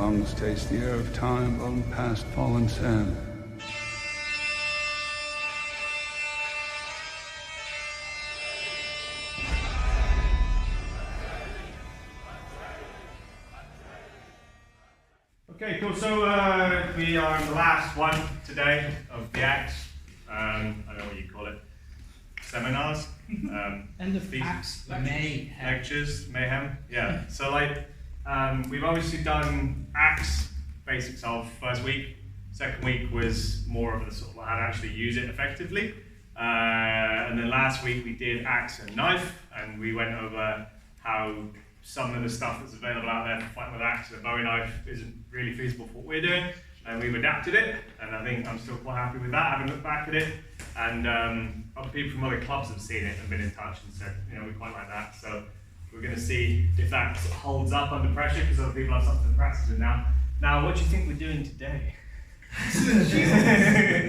lungs taste the air of time blown past fallen sand. Okay, cool. So we are in the last one today of the Acts. I don't know what you call it. Seminars. End of Acts. Lectures. Mayhem. Yeah. So we've obviously done Acts basics of first week. Second week was more of the sort of how to actually use it effectively. And then last week we did Axe and Knife, and we went over how some of the stuff that's available out there for fighting with axe and a bowie knife isn't really feasible for what we're doing, and we've adapted it, and I think I'm still quite happy with that, having looked back at it, and other people from other clubs have seen it and been in touch and said, you know, we quite like that, so we're going to see if that sort of holds up under pressure, because other people have something to practice with now. Now, what do you think we're doing today?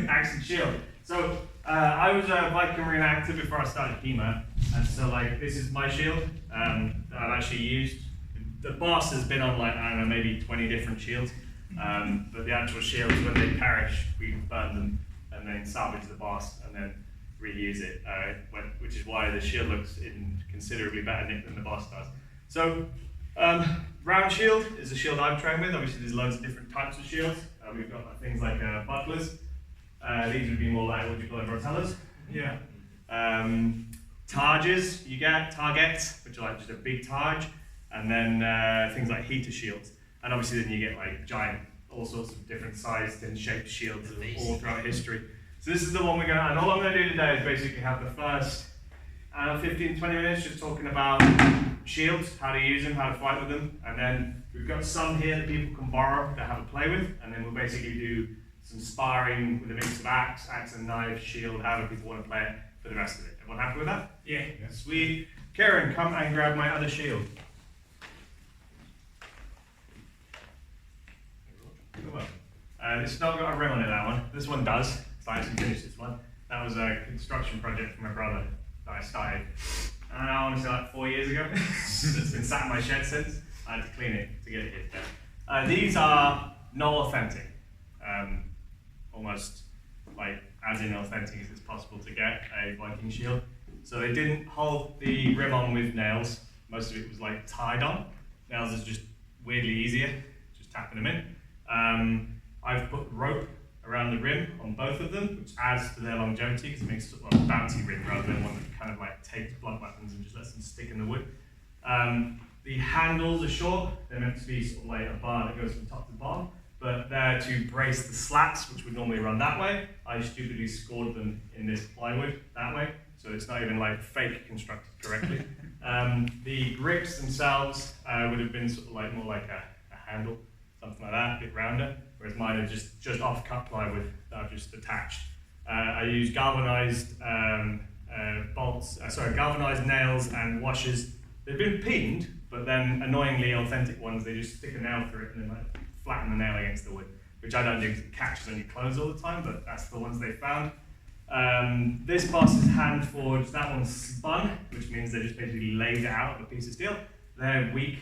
Axe and shield. So, I was a Viking reenactor before I started HEMA, and so this is my shield that I've actually used. The boss has been on I don't know, maybe 20 different shields, but the actual shields, when they perish, we burn them and then salvage the boss and then reuse it, which is why the shield looks in considerably better nick than the boss does. So, round shield is a shield I've trained with. Obviously there's loads of different types of shields. We've got things like bucklers. These would be more like, what do you call them, rotellas? Yeah. Targes, you get targets, which are just a big targe, and then things like heater shields. And obviously then you get giant, all sorts of different sized and shaped shields all throughout history. So this is the one we're going to, and all I'm going to do today is basically have the first 15-20 minutes just talking about shields, how to use them, how to fight with them, and then we've got some here that people can borrow to have a play with, and then we'll basically do some sparring with a mix of axe and knife, shield, however people want to play it for the rest of it. Everyone happy with that? Yeah. Sweet. Karen, come and grab my other shield. It's not got a rim on it, that one. This one does, so I actually finished this one. That was a construction project for my brother that I started, I want to say 4 years ago. It's been sat in my shed since. I had to clean it to get it here. These are not authentic. Almost as inauthentic as it's possible to get a Viking shield. So they didn't hold the rim on with nails. Most of it was tied on. Nails is just weirdly easier, just tapping them in. I've put rope around the rim on both of them, which adds to their longevity because it makes sort of a bouncy rim rather than one that kind of takes blunt weapons and just lets them stick in the wood. The handles are short. They're meant to be sort of a bar that goes from top to bottom, but they're to brace the slats, which would normally run that way. I stupidly scored them in this plywood that way, so it's not even fake constructed correctly. The grips themselves would have been sort of more like a handle, something like that, a bit rounder, whereas mine are just off-cut plywood that I've just attached. I use galvanized galvanized nails and washers. They've been peened, but then annoyingly authentic ones, they just stick a nail through it and then flatten the nail against the wood, which I don't do because it catches on your clothes all the time, but that's the ones they found. This boss is hand forged, that one's spun, which means they just basically laid it out of a piece of steel. They're weak,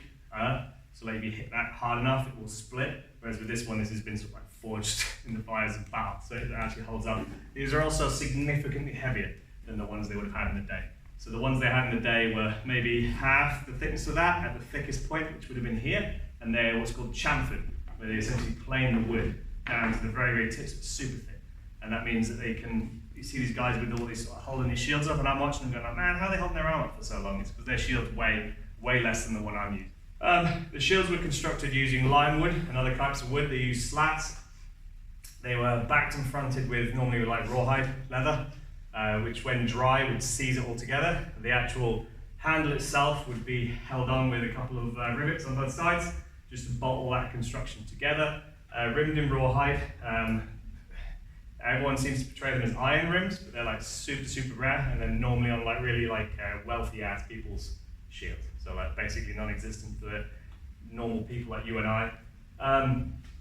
so if you hit that hard enough, it will split, whereas with this one, this has been sort of forged in the fires of battle, so it actually holds up. These are also significantly heavier than the ones they would have had in the day. So the ones they had in the day were maybe half the thickness of that at the thickest point, which would have been here, and they're what's called chamfered, where they essentially plane the wood down to the very, very tips, but super thin. And that means that they can, you see these guys with all these sort of holding these shields up, and I'm watching them going man, how are they holding their arm up for so long? It's because their shield's way, way less than the one I'm using. The shields were constructed using lime wood and other types of wood. They used slats. They were backed and fronted with normally rawhide leather, which when dry would seize it all together. The actual handle itself would be held on with a couple of rivets on both sides, just to bolt all that construction together. Rimmed in rawhide. Everyone seems to portray them as iron rims, but they're super, super rare, and they're normally on really wealthy ass people's shields. So basically non-existent for the normal people like you and I.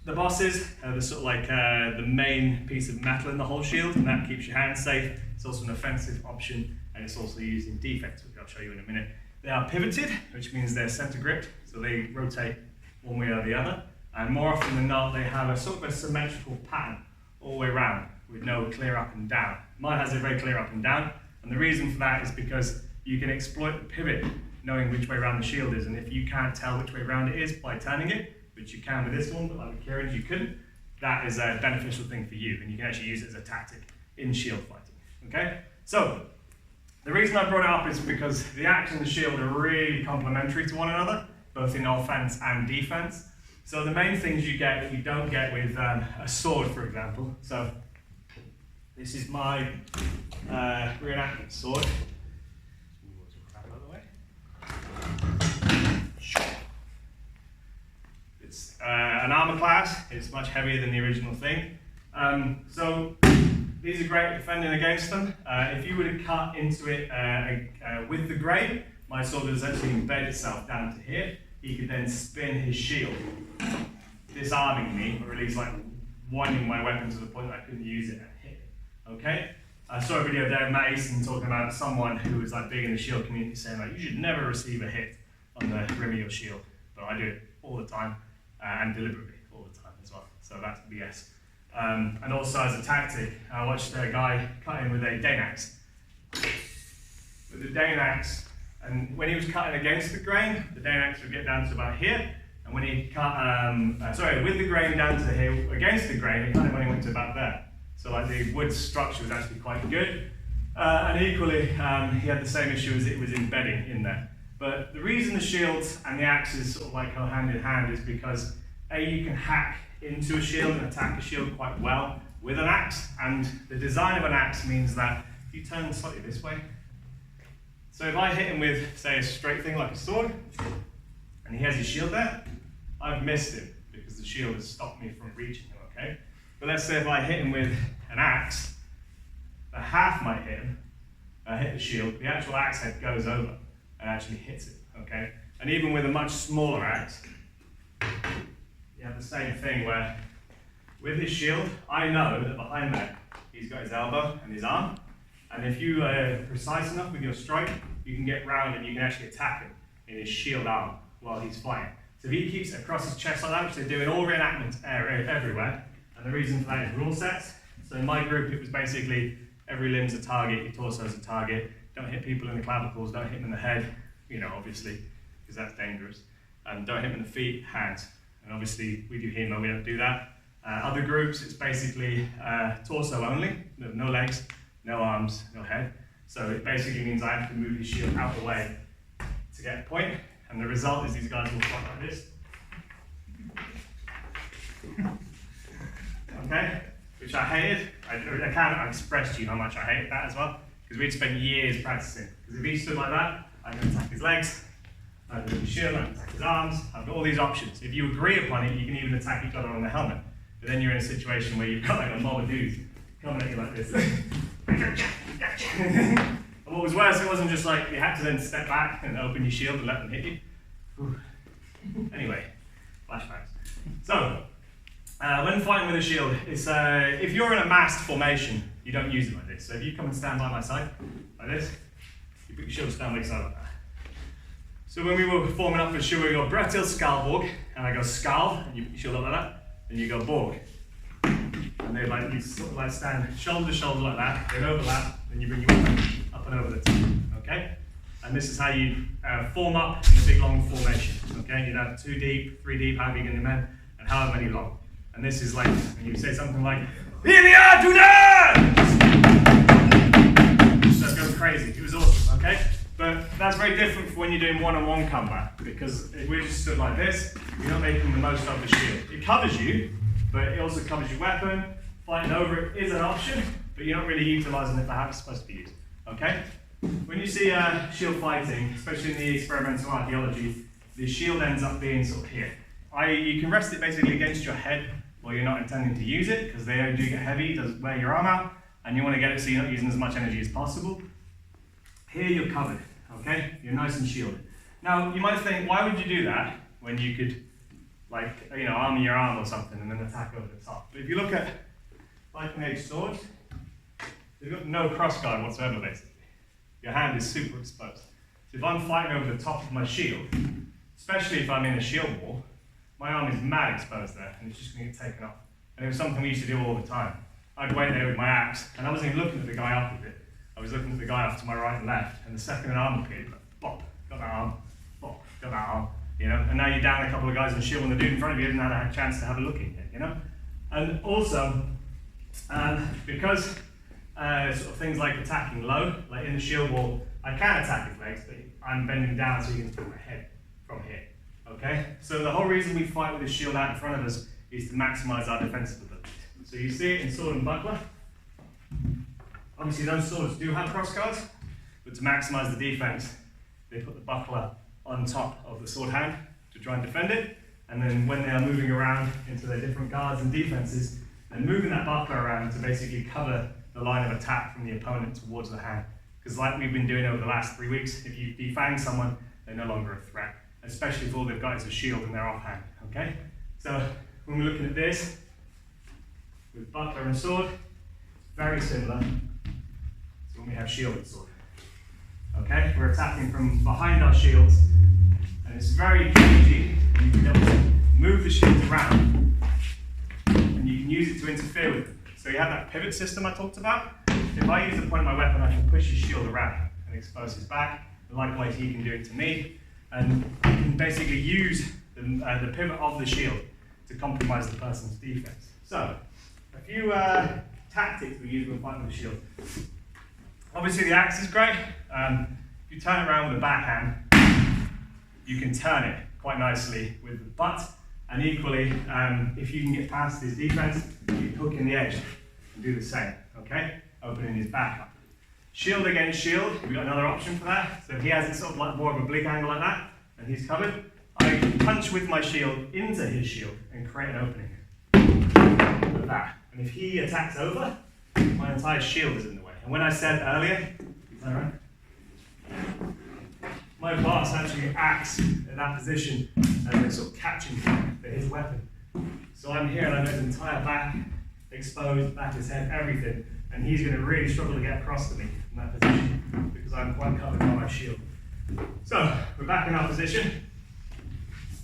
The bosses are the sort of the main piece of metal in the whole shield, and that keeps your hands safe. It's also an offensive option, and it's also used in defense, which I'll show you in a minute. They are pivoted, which means they're center gripped, so they rotate one way or the other. And more often than not, they have a sort of a symmetrical pattern all the way around with no clear up and down. Mine has a very clear up and down, and the reason for that is because you can exploit the pivot knowing which way around the shield is, and if you can't tell which way around it is by turning it, which you can with this one, but like with Kieran's you couldn't, that is a beneficial thing for you, and you can actually use it as a tactic in shield fighting. Okay? So, the reason I brought it up is because the axe and the shield are really complementary to one another, both in offense and defense. So the main things you get that you don't get with a sword, for example. So this is my reenactment sword. It's an armor class. It's much heavier than the original thing. So these are great at defending against them. If you were to cut into it with the grain, my sword would essentially embed itself down to here. He could then spin his shield, disarming me, or at least like winding my weapon to the point that I couldn't use it and hit it. Okay? I saw a video there of Matt Easton talking about someone who was like big in the shield community saying like, you should never receive a hit on the rim of your shield. But I do it all the time and deliberately all the time as well. So that's BS. And also as a tactic, I watched a guy cutting with a Dane axe. With the Dane axe, and when he was cutting against the grain, the Dane axe would get down to about here. And when he cut, with the grain down to here, against the grain, it kind of only went to about there. So like the wood structure was actually quite good. And equally, he had the same issue as it was embedding in there. But the reason the shields and the axes sort of like go hand in hand is because A, you can hack into a shield and attack a shield quite well with an axe. And the design of an axe means that if you turn slightly this way, so if I hit him with, say, a straight thing like a sword, and he has his shield there, I've missed him because the shield has stopped me from reaching him, okay? But let's say if I hit him with an axe, the half might hit him, hit the shield, the actual axe head goes over and actually hits it, okay? And even with a much smaller axe, you have the same thing where with his shield, I know that behind there, he's got his elbow and his arm, and if you are precise enough with your strike, you can get round and you can actually attack him in his shield arm while he's flying. So if he keeps it across his chest like that, which they do in all reenactments everywhere, and the reason for that is rule sets. So in my group, it was basically every limb's a target, your torso's a target, don't hit people in the clavicles, don't hit them in the head, you know, obviously, because that's dangerous, and don't hit them in the feet, hands. And obviously, we do HEMA, we don't do that. Other groups, it's basically torso only, no legs, no arms, no head. So it basically means I have to move his shield out of the way to get a point, and the result is these guys will fight like this. Okay? Which I hated. I can't express to you how much I hated that as well, because we'd spent years practicing. Because if he stood like that, I can attack his legs, I can his shield, I can attack his arms, I've got all these options. If you agree upon it, you can even attack each other on the helmet. But then you're in a situation where you've got like a mob of dudes coming at you like this. And what was worse, it wasn't just like you had to then step back and open your shield and let them hit you. Whew. Anyway, flashbacks. So, when fighting with a shield, it's, if you're in a massed formation, you don't use it like this. So if you come and stand by my side, like this, you put your shield stand like so like that. So when we were forming up for the shield, we go Bretil Skalborg, and I go Skal, and you put your shield up like that, and you go Borg. And they like, you sort of like stand shoulder to shoulder like that, they overlap, then you bring your weapon up and over the top, okay? And this is how you form up in a big long formation, okay? You'd have 2 deep, 3 deep, however big in the men, and however many long. And this is like, when you say something like, Ilia Tuna! That goes crazy, it was awesome, okay? But that's very different from when you're doing one-on-one combat, because if we just stood like this, you're not making the most of the shield. It covers you, but it also covers your weapon. Fighting over it is an option, but you're not really utilising it for how it's supposed to be used, okay? When you see shield fighting, especially in the experimental archaeology, the shield ends up being sort of here. You can rest it basically against your head while you're not intending to use it, because they do get heavy, it does wear your arm out, and you want to get it so you're not using as much energy as possible. Here you're covered, okay? You're nice and shielded. Now, you might think, why would you do that when you could, like, you know, armor your arm or something and then attack over the top? But if you look at Viking-Age swords, they've got no crossguard whatsoever, basically. Your hand is super exposed. So if I'm fighting over the top of my shield, especially if I'm in a shield wall, my arm is mad exposed there, and it's just going to get taken off. And it was something we used to do all the time. I'd wait there with my axe, and I wasn't even looking at the guy up with it. I was looking at the guy off to my right and left, and the second an arm appeared, like, bop, got that arm, bop, got that arm, you know. And now you're down a couple of guys in the shield, and the dude in front of you hasn't had a chance to have a look in yet, you know. And also, because sort of things like attacking low, like in the shield wall, I can attack his legs, but I'm bending down so he can put my head from here. Okay? So the whole reason we fight with the shield out in front of us is to maximize our defensive ability. So you see it in sword and buckler. Obviously those swords do have crossguards, but to maximize the defense, they put the buckler on top of the sword hand to try and defend it. And then when they are moving around into their different guards and defenses, they're moving that buckler around to basically cover the line of attack from the opponent towards the hand. Because like we've been doing over the last 3 weeks, if you defang someone, they're no longer a threat, especially if all they've got is a shield and they're offhand, okay? So when we're looking at this, with buckler and sword, it's very similar to when we have shield and sword. Okay, we're attacking from behind our shields, and it's very easy, and you can be able to move the shields around, and you can use it to interfere with them. So you have that pivot system I talked about. If I use the point of my weapon, I can push his shield around and expose his back, and likewise he can do it to me, and you can basically use the pivot of the shield to compromise the person's defense. So, a few tactics we use when fighting with the shield. Obviously the axe is great. If you turn it around with the backhand, you can turn it quite nicely with the butt, and equally, if you can get past his defense, you can hook in the edge and do the same, okay? Opening his back up. Shield against shield, we've got another option for that. So if he has it sort of like more of a oblique angle like that, and he's covered, I can punch with my shield into his shield and create an opening. Like that. And if he attacks over, my entire shield is in the way. And when I said earlier, turn around, my boss actually acts in that position as a sort of catching point for his weapon. So I'm here and I've got his entire back exposed, back of his head, everything, and he's going to really struggle to get across to me in that position because I'm quite covered by my shield. So we're back in our position,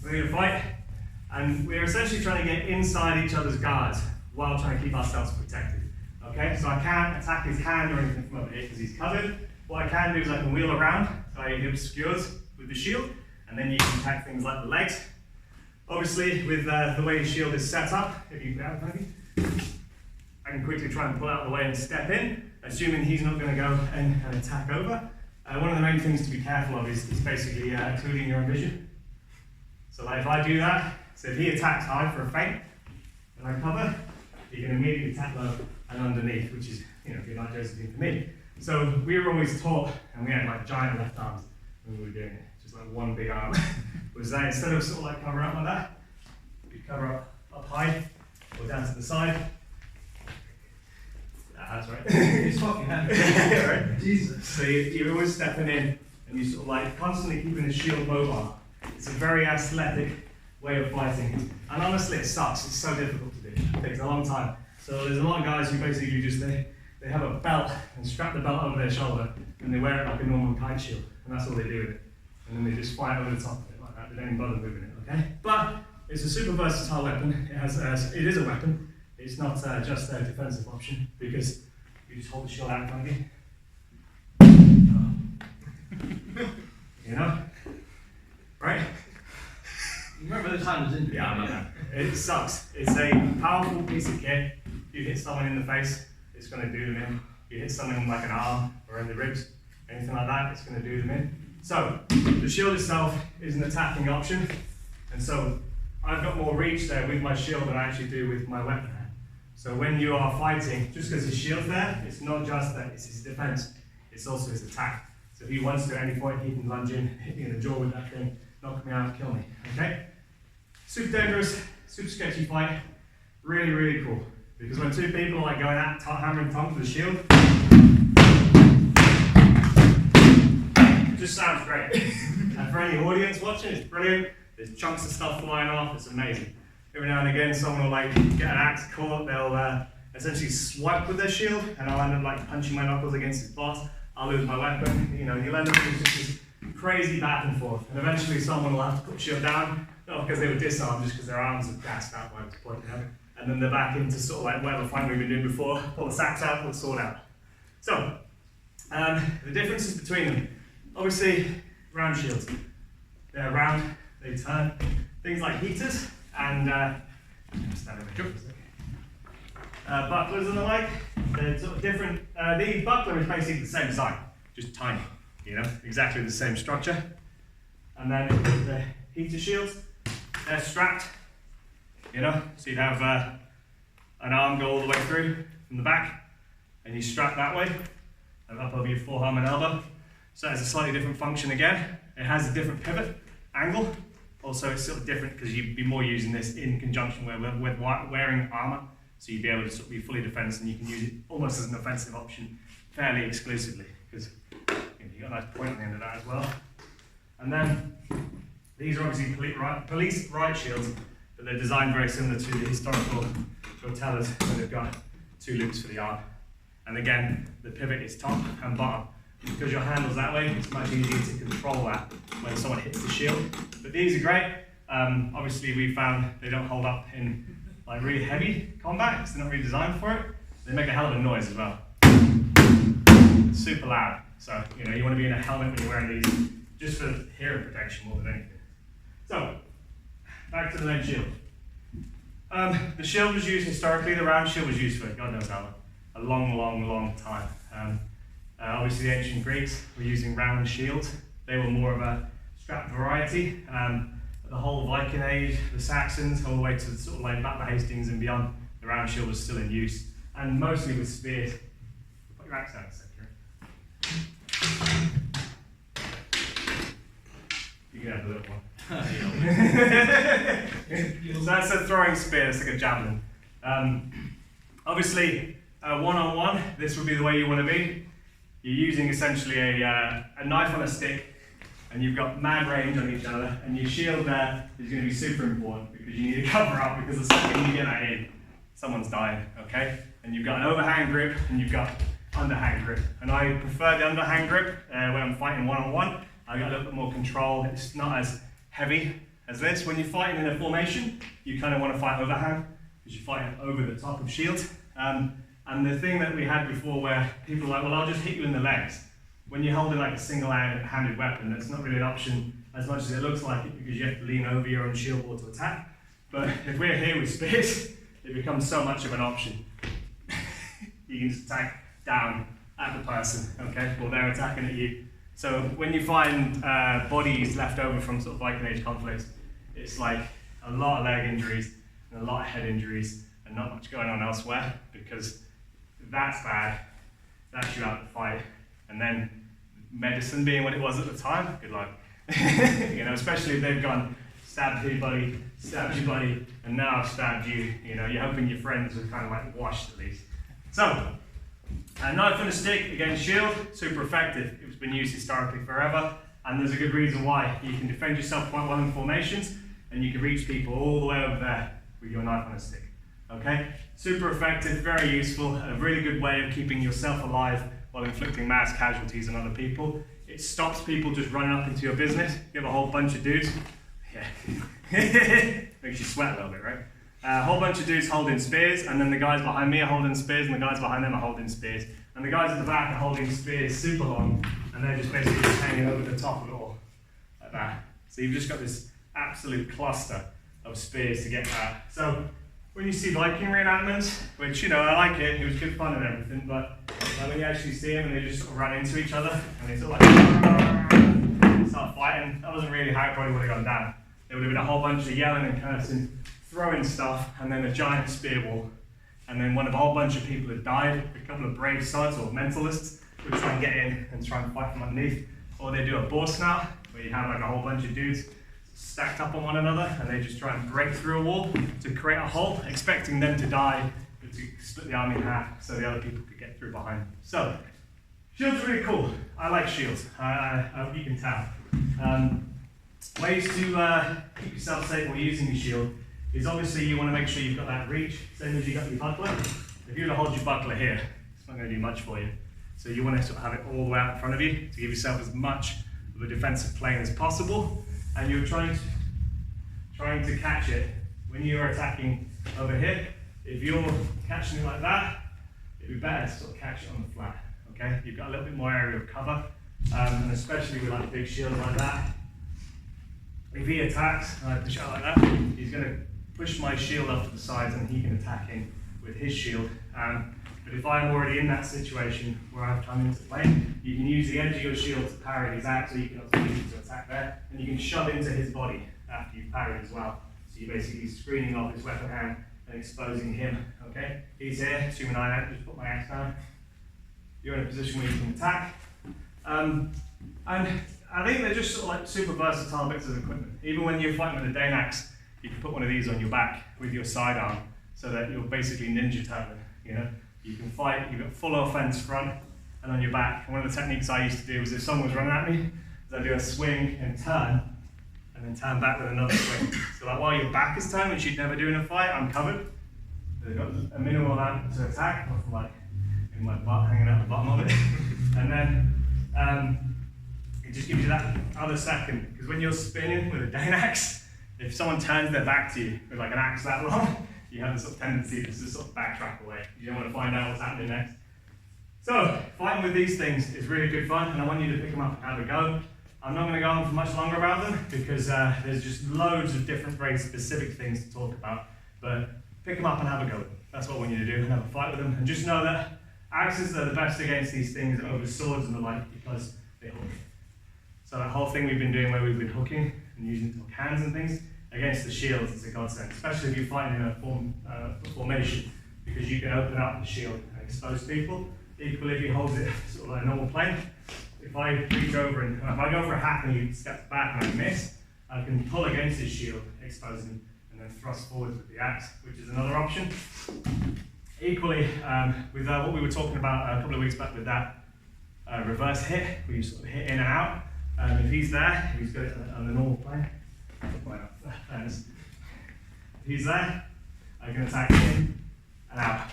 ready to fight, and we're essentially trying to get inside each other's guards while trying to keep ourselves protected. Okay, so I can't attack his hand or anything from over here because he's covered. What I can do is I can wheel around, so he obscures with the shield, and then you can attack things like the legs. Obviously, with the way his shield is set up, if you put it out in front of you, I can quickly try and pull out of the way and step in, assuming he's not going to go and attack over. One of the main things to be careful of is basically occluding your vision. So like if I do that, so if he attacks high for a feint, and I cover, he can immediately attack low and underneath, which is, you know, good like Josephine for me. So we were always taught, and we had like giant left arms when we were doing it, just like one big arm, was that instead of sort of like covering up like that, you cover up high, or down to the side. That's right. It's fucking happening. Right? Jesus. So you're always stepping in, and you sort of like constantly keeping the shield mobile. It's a very athletic way of fighting, and honestly it sucks. It's so difficult to do. It takes a long time. So there's a lot of guys who basically just they have a belt and strap the belt over their shoulder, and they wear it like a normal kite shield, and that's all they do with it. And then they just fight over the top of it like that. They don't even bother moving it. Okay? But it's a super versatile weapon. It is a weapon. It's not just a defensive option, because you just hold the shield out in front of you. You know? Right? Remember the time was in? Yeah. It sucks. It's a powerful piece of kit. You hit someone in the face, it's going to do them in. You hit someone in like an arm or in the ribs, anything like that, it's going to do them in. So, the shield itself is an attacking option, and so I've got more reach there with my shield than I actually do with my weapon hand. So when you are fighting, just because his shield's there, it's not just that, it's his defense, it's also his attack. So if he wants to at any point, he can lunge in, hit me in the jaw with that thing, knock me out, kill me, okay? Super dangerous, super sketchy fight, really, really cool. Because when two people are like going at hammering tongues with a shield, it just sounds great. And for any audience watching, it's brilliant. There's chunks of stuff flying off, it's amazing. Every now and again, someone will like get an axe caught, they'll essentially swipe with their shield, and I'll end up like punching my knuckles against his boss. I'll lose my weapon, you know, and you'll end up with just this crazy back and forth. And eventually someone will have to put the shield down, go off because they were disarmed, just because their arms were gassed out by this point now. And then they're back into sort of like whatever fight we've been doing before, pull the sacks out, pull the sword out. So, the differences between them. Obviously, round shields. They're round, they turn. Things like heaters and bucklers and the like, they're sort of different. The buckler is basically the same design, just tiny, you know, exactly the same structure. And then the heater shields, they're strapped, you know, so you'd have an arm go all the way through from the back, and you strap that way, and up over your forearm and elbow. So it has a slightly different function again. It has a different pivot angle. Also, it's sort of different because you'd be more using this in conjunction with wearing armor. So you'd be able to sort of be fully defensive, and you can use it almost as an offensive option fairly exclusively, because you've got a nice point on the end of that as well. And then these are obviously police right shields, but they're designed very similar to the historical tortellas, where they've got 2 loops for the arm. And again, the pivot is top and bottom. Because your handle's that way, it's much easier to control that when someone hits the shield. But these are great. Obviously, we found they don't hold up in like really heavy combat, because they're not really designed for it. They make a hell of a noise as well. Super loud. So, you know, you want to be in a helmet when you're wearing these, just for hearing protection more than anything. So, back to the main shield. The shield was used historically, the round shield was used for God knows how long. A long time. Obviously, the ancient Greeks were using round shields. They were more of a strap variety. The whole Viking Age, the Saxons, all the way to sort of like Battle of Hastings and beyond, the round shield was still in use, and mostly with spears. Put your axe down a second. You can have a little one. So that's a throwing spear, it's like a javelin. Obviously, one-on-one, this would be the way you want to be. You're using essentially a knife on a stick, and you've got mad range on each other, and your shield there is going to be super important, because you need to cover up, because the second you get that in, someone's dying, okay? And you've got an overhand grip, and you've got underhand grip. And I prefer the underhand grip when I'm fighting one-on-one. I got a little bit more control. It's not as heavy as this. When you're fighting in a formation, you kind of want to fight overhand, because you're fighting over the top of shield. And the thing that we had before, where people are like, well, I'll just hit you in the legs. When you're holding like a single-handed weapon, that's not really an option as much as it looks like it, because you have to lean over your own shield wall to attack. But if we're here with spears, it becomes so much of an option. You can just attack down at the person, okay, while they're attacking at you. So when you find bodies left over from sort of Viking Age conflicts, it's like a lot of leg injuries and a lot of head injuries, and not much going on elsewhere, because if that's bad, that's you out of the fight. And then medicine being what it was at the time, good luck. You know, especially if they've gone, stabbed your buddy, and now I've stabbed you. You know, you're hoping your friends are kind of like washed at least. So, a knife and a stick against shield, super effective. It's been used historically forever, and there's a good reason why. You can defend yourself quite well in formations, and you can reach people all the way over there with your knife and a stick. Okay, super effective, very useful, a really good way of keeping yourself alive while inflicting mass casualties on other people. It stops people just running up into your business. You have a whole bunch of dudes. Yeah. Makes you sweat a little bit, right? A whole bunch of dudes holding spears, and then the guys behind me are holding spears, and the guys behind them are holding spears. And the guys at the back are holding spears super long, and they're just basically just hanging over the top of it all, like that. So you've just got this absolute cluster of spears to get at. So when you see Viking reenactments, which, you know, I like it was good fun and everything, but when you actually see them and they just sort of run into each other, and they sort of like start fighting, that wasn't really how it probably would have gone down. There would have been a whole bunch of yelling and cursing, throwing stuff, and then a giant spear wall. And then a whole bunch of people had died. A couple of brave sods or mentalists would try and get in and try and fight from underneath. Or they do a boar snout, where you have like a whole bunch of dudes stacked up on one another, and they just try and break through a wall to create a hole, expecting them to die, but to split the army in half so the other people could get through behind them. So, shields are really cool. I like shields. I hope you can tell. Ways to keep yourself safe while using your shield is obviously you want to make sure you've got that reach, same as you got your buckler. If you were to hold your buckler here, it's not going to do much for you. So you want to sort of have it all the way out in front of you to give yourself as much of a defensive plane as possible. And you're trying trying to catch it when you're attacking over here. If you're catching it like that, it'd be better to sort of catch it on the flat. Okay, you've got a little bit more area of cover, and especially with like big shields like that. If he attacks, and I push out like that, he's going to push my shield up to the sides, and he can attack him with his shield. But if I'm already in that situation where I've come into play, you can use the edge of your shield to parry his axe, so you can also use it to attack there, and you can shove into his body after you've parried as well. So you're basically screening off his weapon hand and exposing him. Okay, he's here, 2 and I out, just put my axe down. You're in a position where you can attack. And I think they're just sort of like super versatile bits of equipment. Even when you're fighting with a Dane axe, you can put one of these on your back with your sidearm, so that you're basically ninja turtling. You know, you can fight. You've got full offense front and on your back. And one of the techniques I used to do was, if someone was running at me, I'd do a swing and then turn back with another swing. So like while your back is turned, which you'd never do in a fight, I'm covered. They've got a minimal amount to attack, apart from like in my butt hanging out the bottom of it, and then it just gives you that other second, because when you're spinning with a Dane axe, if someone turns their back to you with like an axe that long, you have this sort of tendency to just sort of backtrack away. You don't want to find out what's happening next. So fighting with these things is really good fun, and I want you to pick them up and have a go. I'm not going to go on for much longer about them, because there's just loads of different very specific things to talk about, but pick them up and have a go. That's what I want you to do, and have a fight with them. And just know that axes are the best against these things over swords and the like, because they hook. So that whole thing we've been doing where we've been hooking and using hook hands and things against the shields is a godsend, especially if you're fighting in a formation, because you can open up the shield and expose people. Equally, if you hold it sort of like a normal plane, if I reach over and if I go for a hack and he steps back and I miss, I can pull against his shield, expose him, and then thrust forward with the axe, which is another option. Equally, with what we were talking about a couple of weeks back with that reverse hit, where you sort of hit in and out. If he's there, if he's got it on the normal plane, if he's there, I can attack him and out.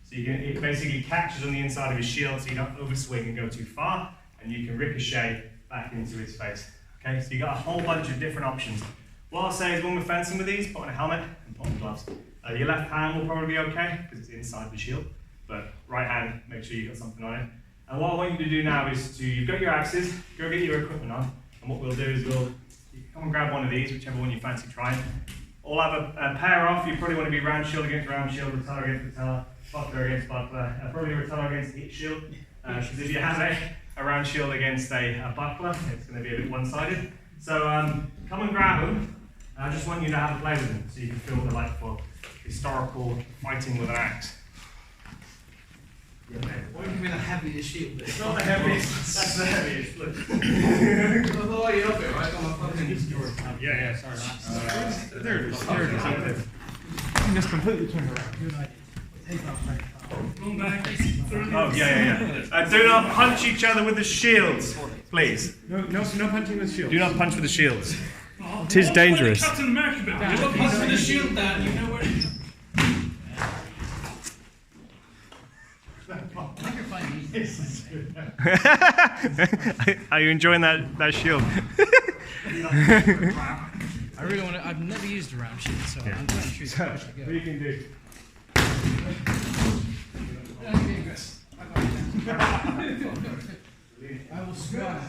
So it basically catches on the inside of his shield, so you don't overswing and go too far, and you can ricochet back into his face. Okay, so you got a whole bunch of different options. What I'll say is, when we're fencing with these, put on a helmet and put on gloves. Your left hand will probably be okay, because it's inside the shield, but right hand, make sure you've got something on it. And what I want you to do now is you've got your axes, go get your equipment on, and what we'll do is you can come and grab one of these, whichever one you fancy trying. All have a pair off. You probably want to be round shield against round shield, reteller against reteller, buckler against buckler, probably reteller against heat shield, because if you have a round shield against a buckler, it's going to be a bit one-sided. So come and grab them. I just want you to have a play with them, so you can feel what they're like for historical fighting with an axe. What do you mean the heaviest shield? It's not the heaviest, that's the heaviest. Look. Oh, you're up it, right? Got my fucking... Yeah, sorry. There it is. There it is. You can just completely turn around. Good idea. Take off right. Oh, yeah. Do not punch each other with the shields, please. No punching with shields. Do not punch with the shields. It is dangerous. Captain America bit. You got punch with the shield, Dan. You know where it is. Are you enjoying that shield? I really want to. I've never used a round shield, so I'm going to choose the push to What go. you can do? I will swear.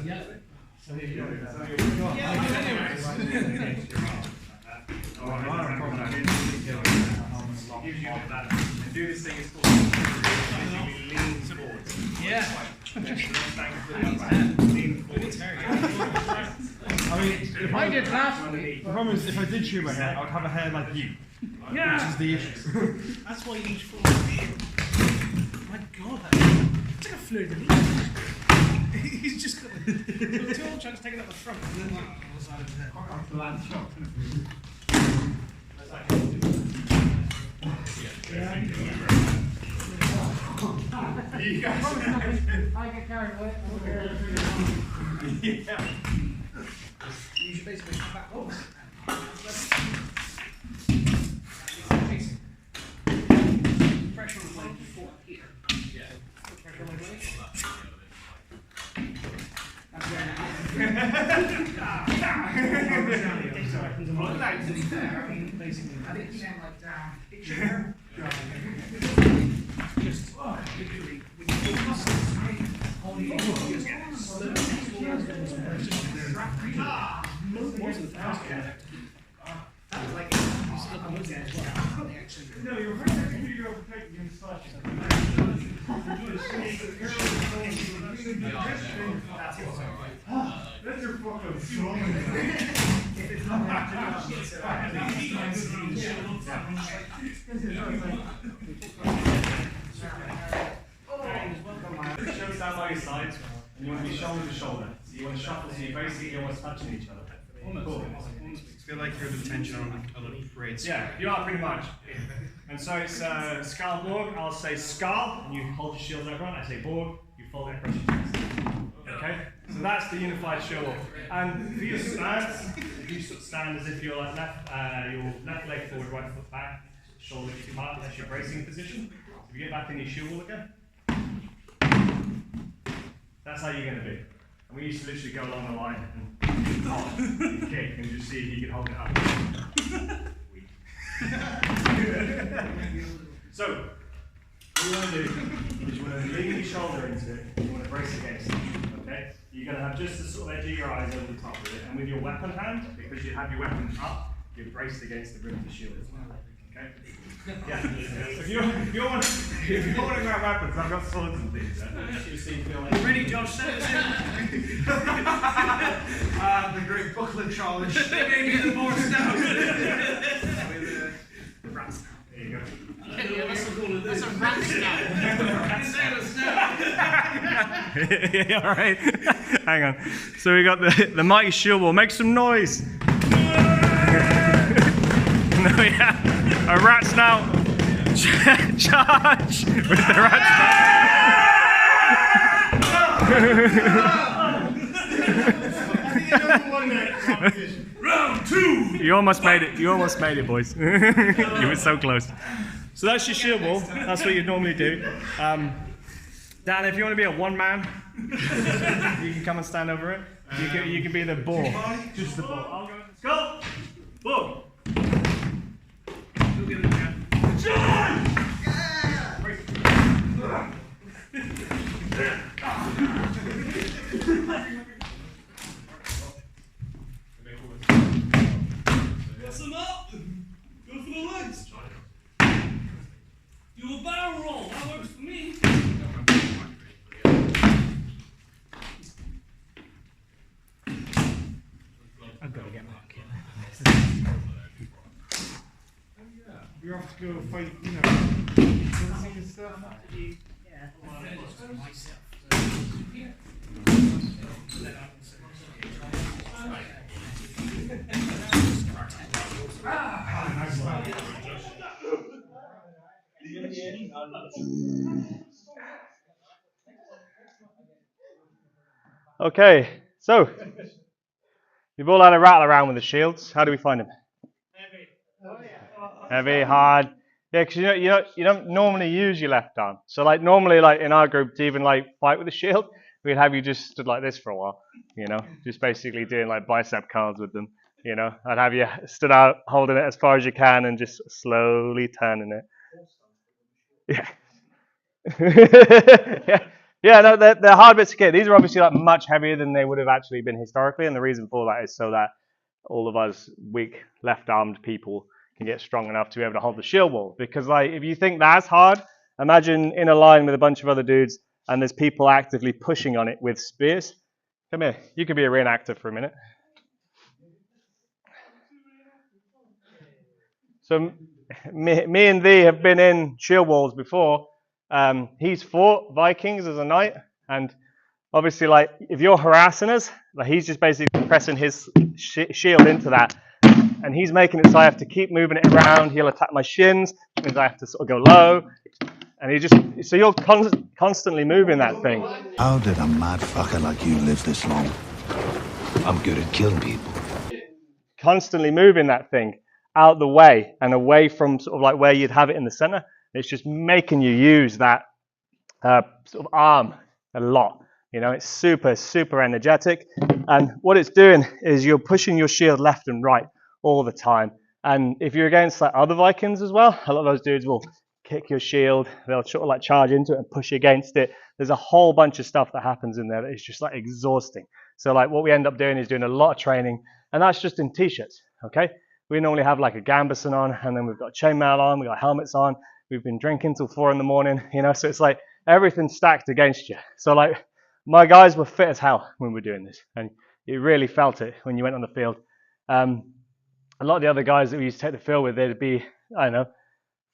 Yeah. So here you go. Do this thing is called lean forward. Yeah. Lean forward. I mean, if I did last week. the problem is, if I did shave my hair, I would have a hair like you. Yeah. Which is the issue. That's why you need full My God, it's like a fleur de lis. He's just got two old chunks taken up the front and then like on the side of his head. I get carried away. Yeah. You should basically come back over. Pressure on the blade before here. Yeah. Pressure on the blade. weapons and what like to be fair, I mean, basically. I think you sound like down. Picture Just literally, when you feel muscles, all you do is get slow, most of the fast that was like, you still have those guys as well. They actually. No, you're right. You're overtaking against slash. That's your fucking song. Shows down by your sides, and you want to be shoulder to shoulder. So you want to shuffle, so you're basically almost touching each other. Cool. I feel like you're the tension on a parade. Yeah, you are pretty much. And so it's Skal Borg. I'll say Skal, and you hold your shield over on. I say Borg, you fold it across your chest. Okay? So that's the unified shield wall. And for your stance, if you sort of stand as if you're like your left leg forward, right foot back, shoulder to apart, that's your bracing position. So if you get back in your shield wall again, that's how you're going to be. And we used to literally go along the line and kick and just see if you could hold it up. So, what you want to do is you want to lean your shoulder into it, you want to brace against it, okay? You're going to have just the sort of edge of your eyes over the top of it, and with your weapon hand, because you have your weapon up, you're braced against the rim of the shield as well, okay? Yeah. If you want to grab weapons, I've got swords and things. Just so you feel like Ready, Josh? Set us in. The great buckler challenge. Maybe the more stout. The rat snout. there you go. Yeah, that's what we'll call it. That's a rat snout. Yeah, all right. Hang on. So we got the mighty shield wall. Make some noise. No, yeah. A rat snout. Charge with the rat snout. Round two. You almost made it. You almost made it, boys. You were so close. So that's your shield wall. That's what you'd normally do. Dan, if you want to be a one man, you can come and stand over it. You can be the ball. Just the ball. I'll go. Let's go. Ball. Listen up. Go for the legs. Do a barrel roll. That works for me. I've got to get Mark in. You have to go fight, you know, and stuff. Okay, so you've all had a rattle around with the shields. How do we find them? Heavy, hard. Yeah, because you don't normally use your left arm. So like normally, like in our group, to even like fight with a shield, we'd have you just stood like this for a while. You know, just basically doing like bicep curls with them. You know, I'd have you stood out, holding it as far as you can, and just slowly turning it. Yeah. Yeah, no, they're hard bits to get. These are obviously like much heavier than they would have actually been historically, and the reason for that is so that all of us weak left-armed people can get strong enough to be able to hold the shield wall. Because like, if you think that's hard, imagine in a line with a bunch of other dudes, and there's people actively pushing on it with spears. Come here, you could be a reenactor for a minute. So me and Thee have been in shield walls before. He's fought Vikings as a knight, and obviously, like, if you're harassing us, like, he's just basically pressing his shield into that, and he's making it so I have to keep moving it around. He'll attack my shins, which means I have to sort of go low, and so you're constantly moving that thing. How did a mad fucker like you live this long? I'm good at killing people. Constantly moving that thing out the way and away from sort of like where you'd have it in the center. It's just making you use that sort of arm a lot. You know, it's super, super energetic. And what it's doing is you're pushing your shield left and right all the time. And if you're against like other Vikings as well, a lot of those dudes will kick your shield, they'll sort of like charge into it and push against it. There's a whole bunch of stuff that happens in there that is just like exhausting. So like what we end up doing is doing a lot of training, and that's just in t-shirts, okay? We normally have like a gambeson on, and then we've got chainmail on, we've got helmets on, we've been drinking till 4 a.m, you know, so it's like everything's stacked against you. So like my guys were fit as hell when we were doing this, and you really felt it when you went on the field. A lot of the other guys that we used to take the field with, they'd be, I don't know,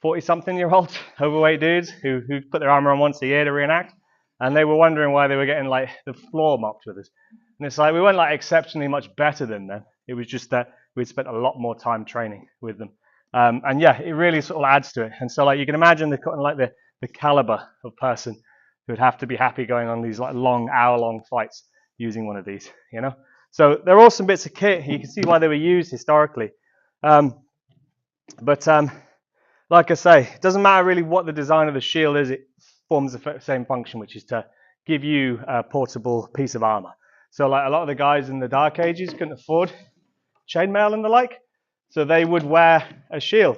40-something-year-olds, overweight dudes who put their armor on once a year to reenact, and they were wondering why they were getting like the floor mopped with us. And it's like we weren't like exceptionally much better than them. It was just that we'd spent a lot more time training with them. And yeah, it really sort of adds to it. And so like you can imagine the kind of like the caliber of person who would have to be happy going on these like long hour-long fights using one of these, you know. So they're awesome bits of kit. You can see why they were used historically. Like I say, it doesn't matter really what the design of the shield is, it forms the same function, which is to give you a portable piece of armor. So like a lot of the guys in the Dark Ages couldn't afford chainmail and the like, so they would wear a shield.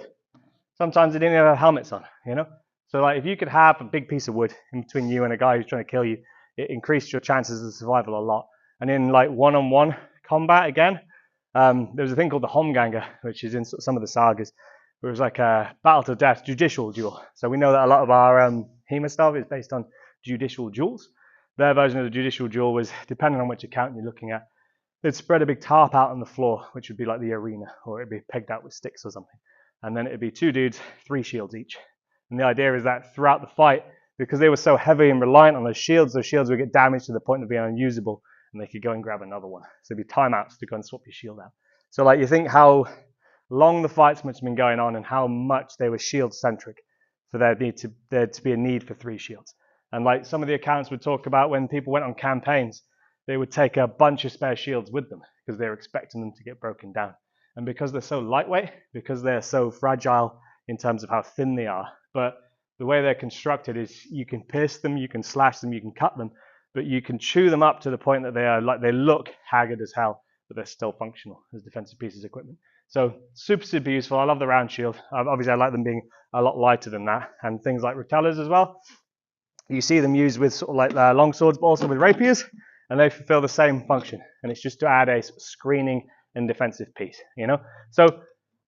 Sometimes they didn't even have helmets on, you know? So like if you could have a big piece of wood in between you and a guy who's trying to kill you, it increased your chances of survival a lot. And in like one-on-one combat again, there was a thing called the Homganger, which is in some of the sagas. It was like a battle to death, judicial duel. So we know that a lot of our HEMA stuff is based on judicial duels. Their version of the judicial duel was, depending on which account you're looking at, they'd spread a big tarp out on the floor, which would be like the arena, or it'd be pegged out with sticks or something. And then it'd be 2 dudes, 3 shields each. And the idea is that throughout the fight, because they were so heavy and reliant on those shields would get damaged to the point of being unusable, and they could go and grab another one. So there'd be timeouts to go and swap your shield out. So like you think how long the fights must have been going on and how much they were shield centric for there to be a need for 3 shields. And like some of the accounts would talk about when people went on campaigns, they would take a bunch of spare shields with them because they were expecting them to get broken down. And because they're so lightweight, because they're so fragile in terms of how thin they are, but the way they're constructed is you can pierce them, you can slash them, you can cut them, but you can chew them up to the point that they look haggard as hell, but they're still functional as defensive pieces of equipment. So super, super useful. I love the round shield. Obviously, I like them being a lot lighter than that. And things like rotellers as well. You see them used with sort of like long swords, but also with rapiers, and they fulfill the same function. And it's just to add a screening and defensive piece, you know? So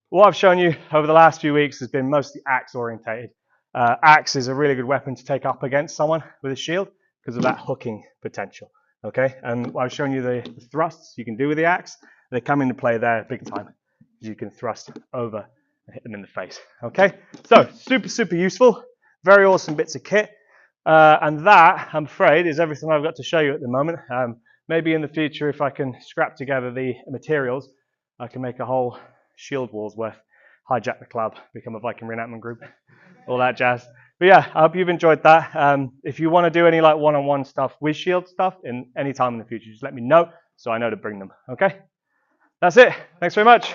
what I've shown you over the last few weeks has been mostly axe orientated. Axe is a really good weapon to take up against someone with a shield because of that hooking potential, okay? And I've shown you the thrusts you can do with the axe. They come into play there big time. You can thrust over and hit them in the face, okay? So super, super useful, very awesome bits of kit. And that, I'm afraid, is everything I've got to show you at the moment. Maybe in the future, if I can scrap together the materials, I can make a whole shield wall's worth, hijack the club, become a Viking reenactment group, all that jazz. But yeah, I hope you've enjoyed that. If you want to do any like one-on-one stuff with shield stuff in any time in the future, just let me know so I know to bring them, okay? That's it. Thanks very much.